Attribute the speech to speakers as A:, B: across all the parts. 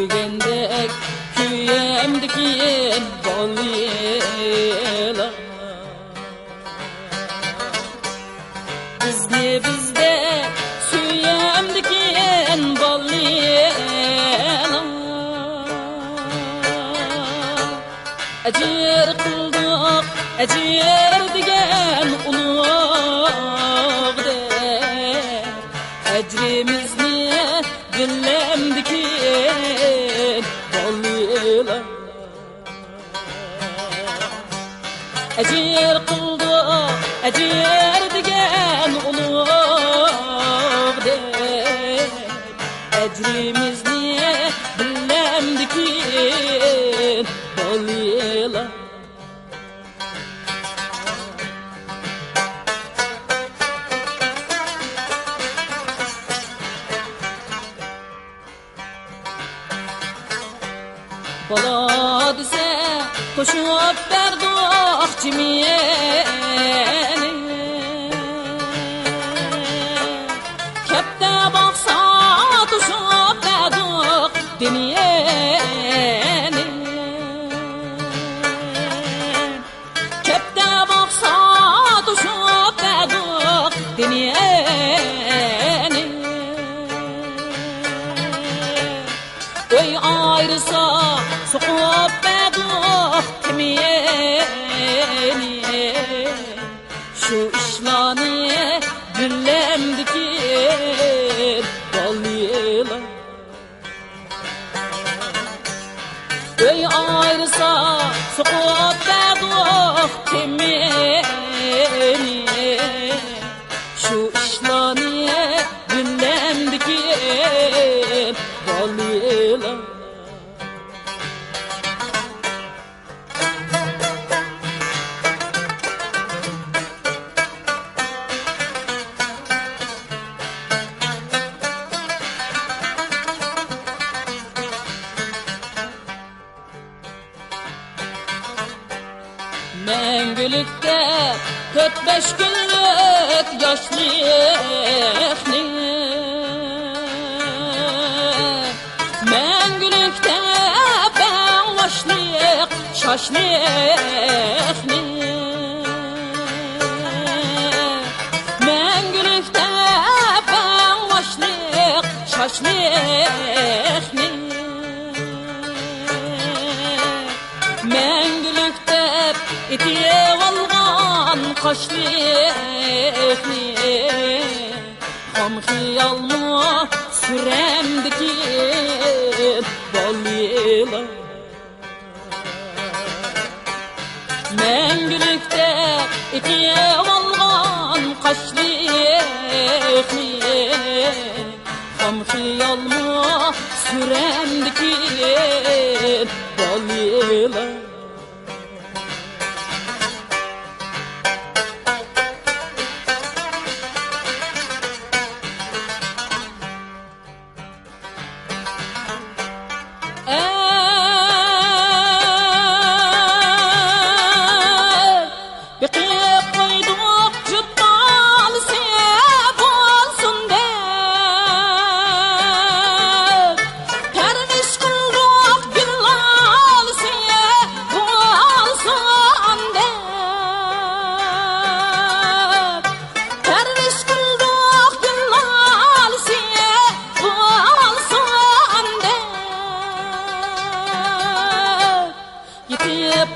A: Sürgende kuyemdeki balıyla bizde suyemdeki balıyla Acır kıldık, acır digen ulug der Ecrimizni dillemdiki balıyla Acır kıldık, acır digen ulug der Ecrimizni dillemdiki balıyla Bala dese koşup berdoq cimiyeni Kepte baksa tuşup berdoq diniyeni Kepte baksa tuşup berdoq diniyeni Oy ayrısa sokup berdoq timiyeni Şu işlani dillemdiki balıyla Oy ayrısa sokup berdoq timiyeni Şu işlani dillemdiki balıyla Mengülükte 4-5 günlük yaşlıkni Mengülükte ben başlık şaşlıkni Mengülükte ben başlık şaşlıkni Mengülükte itiye valgan kaşlıkni Ham hiyalma süremdeki balıyla Mengülükte itiye valgan kaşlıkni Ham hiyalma süremdeki balıyla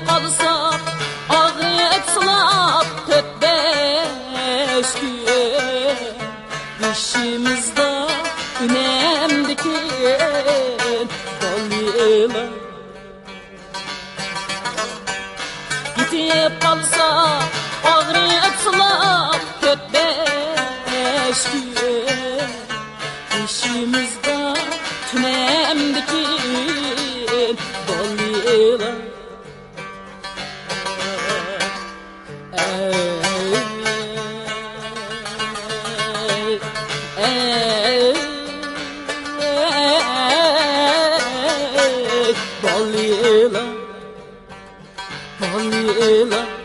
A: Kalsak ağrıp sılap 4-5 gün Dişimizde ünemdeki balıyla Gitip kalsak ağrıp sılap 4-5 gün Dişimizde ünemdeki balıyla balıyla